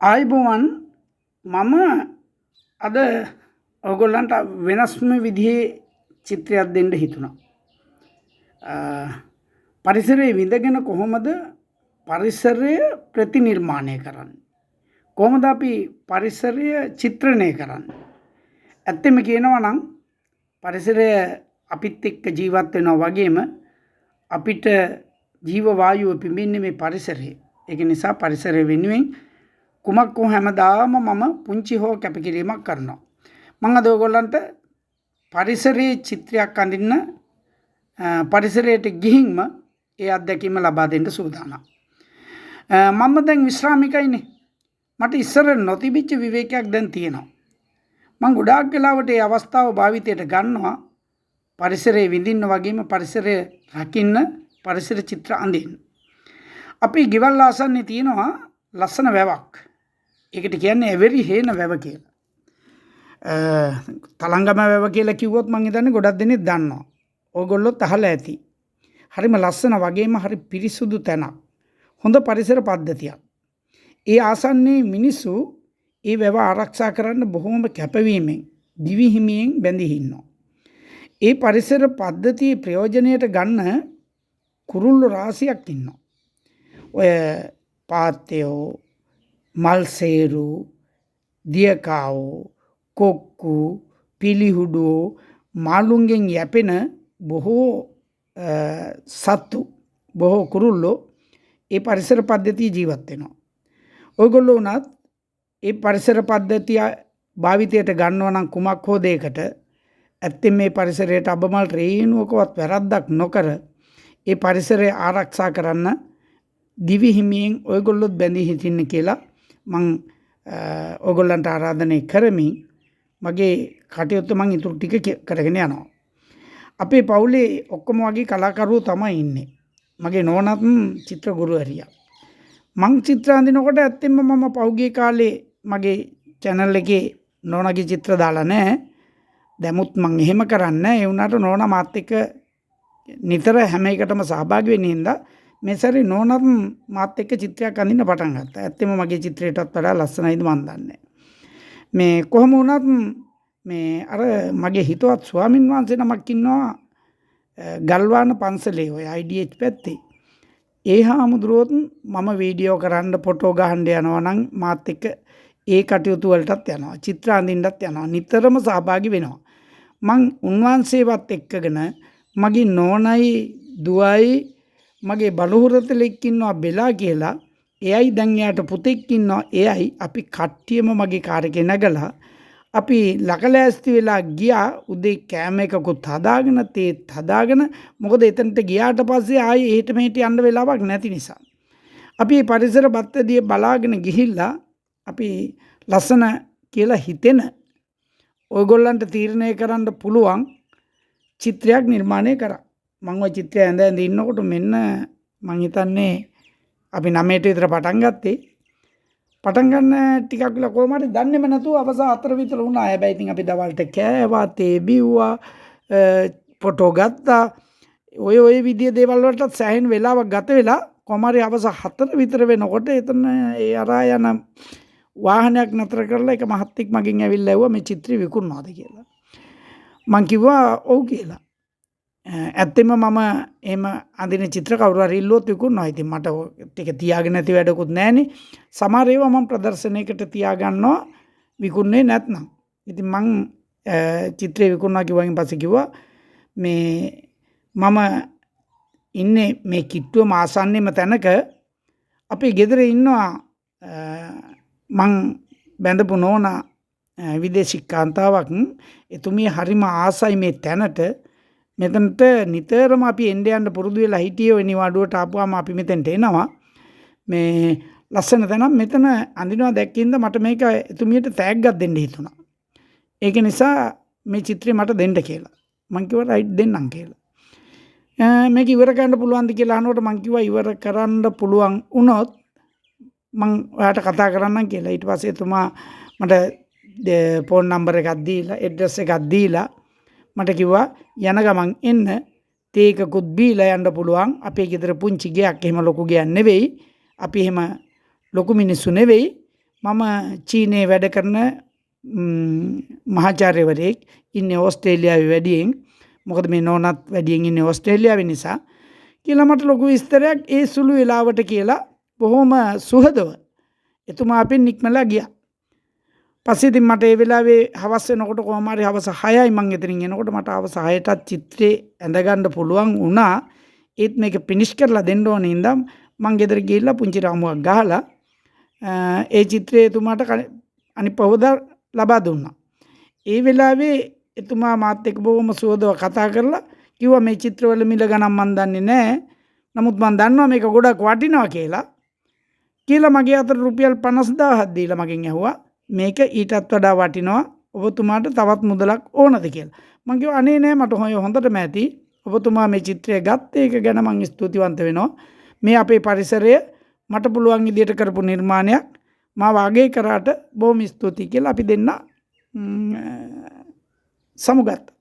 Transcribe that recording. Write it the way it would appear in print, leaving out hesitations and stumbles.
ආයිබෝවන් මම අද ඔයගොල්ලන්ට වෙනස්ම විදිහේ චිත්‍රයක් දෙන්න හිතුණා. පරිසරයේ විඳගෙන කොහොමද පරිසරය ප්‍රතිනිර්මාණය කරන්නේ? කොහොමද අපි පරිසරය චිත්‍රණය කරන්නේ? ඇත්තම කියනවා නම් පරිසරය අපිත් එක්ක ජීවත් වෙනවා වගේම අපිට ජීව වායුව පිඹින්නේ මේ පරිසරයේ. ඒක නිසා පරිසරය වෙනුවෙන් කුමක් හෝ හැමදාම මම පුංචි හෝ කැපකිරීමක් කරනවා. මම අද ඔයගොල්ලන්ට පරිසරයේ චිත්‍රයක් අඳින්න පරිසරයට ගිහින්ම ඒ අත්දැකීම ලබා දෙන්න සූදානම්. මම දැන් විශ්‍රාමිකයිනේ. මට ඉස්සර නොතිබිච්ච විවේකයක් දැන් තියෙනවා. මම ගොඩාක් වෙලාවට මේ අවස්ථාව භාවිතයට ගන්නවා පරිසරයේ විඳින්න වගේම පරිසරය රකින්න පරිසර චිත්‍ර අඳින්න. අපි ගෙවල් ආසන්නේ තියෙනවා ලස්සන වැවක්. ඒකට කියන්නේ එවරි හේන වැව කියලා. තලංගම වැව කියලා කිව්වොත් මං හිතන්නේ ගොඩක් දෙනෙක් දන්නවා. ඕගොල්ලොත් අහලා ඇති. හරිම ලස්සන වගේම හරි පිරිසුදු තැනක්. හොඳ පරිසර පද්ධතියක්. ඒ ආසන්නේ මිනිස්සු ඒ වැව ආරක්ෂා කරන්න බොහොම කැපවීමෙන් දිවි හිමියෙන් බැඳී ඉන්නවා. ඒ පරිසර පද්ධතියේ ප්‍රයෝජනයට ගන්න කුරුල්ලෝ රාශියක් ඉන්නවා. ඔය පාත්තයෝ, මල්සේරු, දියකාවෝ, කොක්කු, පිලිහුඩුවෝ, මාළුන්ගෙන් යැපෙන බොහෝ සත්තු, බොහෝ කුරුල්ලෝ ඒ පරිසර පද්ධතිය ජීවත් වෙනවා. ඔයගොල්ලෝ උනත් ඒ පරිසර පද්ධතිය භාවිතයට ගන්නවා නම් කුමක් හෝ දෙයකට ඇත්තෙන් මේ පරිසරයට අබමල් රේණුවකවත් වැරද්දක් නොකර ඒ පරිසරය ආරක්ෂා කරන්න දිවි හිමියෙන් ඔයගොල්ලොත් බැඳී හිටින්න කියලා මං ඔයගොල්ලන්ට ආරාධනය කරමින් මගේ කටයුත්ත මං ඉතුරු ටික කරගෙන යනවා. අපේ පවුලේ ඔක්කොම වගේ කලාකරුවෝ තමයි ඉන්නේ. මගේ නෝනත් චිත්‍ර ගුරුවරියක්. මං චිත්‍ර අඳිනකොට ඇත්තෙන්ම මම පෞගේ කාලේ මගේ channel එකේ නෝනාගේ චිත්‍ර දාලා නැහැ. දැමුත් මං එහෙම කරන්නේ. ඒ වුණාට නෝනා මාත් එක්ක නිතර හැම එකටම සහභාගී වෙන්නේ හින්දා මේ සැරේ නෝනත් මාත් එක්ක චිත්‍රයක් අඳින්න පටන් ගත්තා. ඇත්තෙම මගේ චිත්‍රයටත් වඩා ලස්සනයිද මන් දන්නේ. මේ කොහොම වුණත් මේ අර මගේ හිතවත් ස්වාමින් වහන්සේ නමක් ඉන්නවා ගල්වාන පන්සලේ ඔය IDH පැත්තේ. ඒ හාමුදුරුවොත් මම වීඩියෝ කරන්න ෆොටෝ ගහන්න යනවා නම් මාත් එක්ක ඒ කටයුතු වලටත් යනවා. චිත්‍ර අඳින්නත් යනවා. නිතරම සහභාගී වෙනවා. මං උන්වහන්සේවත් එක්කගෙන මගේ නෝනයි දුවයි මගේ බලුහුරතලෙක් ඉන්නවා බෙලා කියලා. එයයි දැන් එයාට පුතෙක් ඉන්නවා. එයයි අපි කට්ටියම මගේ කාර් එකේ නැගලා අපි ලකලෑස්ති වෙලා ගියා. උදේ කෑම එකකුත් හදාගෙන තේත් හදාගෙන. මොකද එතනට ගියාට පස්සේ ආයේ එහෙට මෙහෙට යන්න වෙලාවක් නැති නිසා. අපි පරිසර පද්ධතිය බලාගෙන ගිහිල්ලා අපි ලස්සන කියලා හිතෙන ඔයගොල්ලන්ට තීරණය කරන්න පුළුවන් චිත්‍රයක් නිර්මාණය කරා. මම ওই චිත්‍රය ඇඳ ඉන්නකොට මෙන්න මං හිතන්නේ අපි 9ට විතර පටන් ගත්තේ. පටන් ගන්න ටිකක් වෙලා කොහොම හරි දන්නේම නැතුව අවස 4 විතර වුණා. හැබැයි ඉතින් අපි දවල්ට කෑවා, තේ බිව්වා, ෆොටෝ ගත්තා. ඔය විදිය දේවල් වලට සෑහෙන වෙලාවක් ගත වෙලා කොහොම හරි අවස 4 විතර වෙනකොට එතන ඒ අරා යන වාහනයක් නතර කරලා එක මහත්තයෙක් මගෙන් ඇවිල්ලා ඇහුවා මේ චිත්‍රය විකුණනවාද කියලා. මං කිව්වා ඔව් කියලා. ඇත්තෙම මම එහෙම අඳින චිත්‍ර කවුරු හරි ඉල්ලුවොත් විකුණනවා. ඉතින් මට ටික තියාගෙන නැති වැඩකුත් නැහනේ. සමහර ඒවා මම ප්‍රදර්ශනයකට තියාගන්නවා විකුණන්නේ නැත්නම්. ඉතින් මං චිත්‍රය විකුණනවා කිව්වයින් පස්සේ කිව්වා මේ මම ඉන්නේ මේ කිට්ටුවම ආසන්නෙම තැනක අපේ ගෙදර ඉන්නවා මං බැඳපු නෝනා විදේශික කාන්තාවක්. එතුමිය හරිම ආසයි මේ තැනට. මෙතනට නිතරම අපි එන්න යන්න පුරුදු වෙලා හිටියේ. ඔය නිවාඩුවට ආපුවාම අපි මෙතෙන්ට එනවා. මේ ලස්සන තැනක් මෙතන අඳිනවා දැක්කින්ද මට මේක එතුමියට තෑග්ගක් දෙන්න හිතුණා. ඒක නිසා මේ චිත්‍රය මට දෙන්න කියලා. මං කිව්වා රයිට් දෙන්නම් කියලා. මේක ඉවර කරන්න පුළුවන්ද කියලා අහනකොට මං කිව්වා ඉවර කරන්න පුළුවන් වුණොත් මං ඔයාට කතා කරන්නම් කියලා. ඊට පස්සේ එතුමා මට ෆෝන් නම්බර් එකක් දීලා ඇඩ්‍රස් එකක් දීලා මට කිව්වා යන ගමන් එන්න තේ එකකුත් බීලා යන්න පුළුවන්. අපේ ගෙදර පුංචි ගයක් එහෙම ලොකු ගයක් නෙවෙයි. අපි එහෙම ලොකු මිනිස්සු නෙවෙයි. මම චීනයේ වැඩ කරන මහාචාර්යවරයෙක් ඉන්නේ ඕස්ට්‍රේලියාවේ වැඩියෙන්. මොකද මේ නෝනත් වැඩියෙන් ඉන්නේ ඕස්ට්‍රේලියාවේ නිසා. කියලා මට ලොකු විස්තරයක් ඒ සුළු වෙලාවට කියලා බොහොම සුහදව එතුමා අපෙන් නික්මලා ගියා. පස්සේ ඉතින් මට ඒ වෙලාවේ හවස් වෙනකොට කොහොම හරි හවස 6යි මං එතනින් එනකොට මට හවස 6ටත් චිත්‍රේ ඇඳගන්න පුළුවන් වුණා. ඒත් මේක ෆිනිෂ් කරලා දෙන්න ඕනේ ඉඳන් මං ගෙදර ගිහිල්ලා පුංචි රාමුවක් ගහලා ඒ චිත්‍රය එතුමාට අනිත් පහවදා ලබා දුන්නා. ඒ වෙලාවේ එතුමා මාත් එක්ක බොහොම සුවදව කතා කරලා කිව්වා මේ චිත්‍රවල මිල ගණන් මන් දන්නේ නැහැ. නමුත් මන් දන්නවා මේක ගොඩක් වටිනවා කියලා. කියලා මගේ අතට රුපියල් 50000ක් දීලා මගෙන් ඇහුවා මේක ඊටත් වඩා වටිනවා ඔබතුමාට තවත් මුදලක් ඕනද කියලා. මං කිව්වා අනේ නෑ මට හොඳටම ඇති. ඔබතුමා මේ චිත්‍රය ගත්ත එක ගැන මං ස්තුතිවන්ත වෙනවා. මේ අපේ පරිසරය මට පුළුවන් විදියට කරපු නිර්මාණයක්. මාව අගය කරාට බොහොම ස්තුතියි කියලා අපි දෙන්න සමුගත්තා.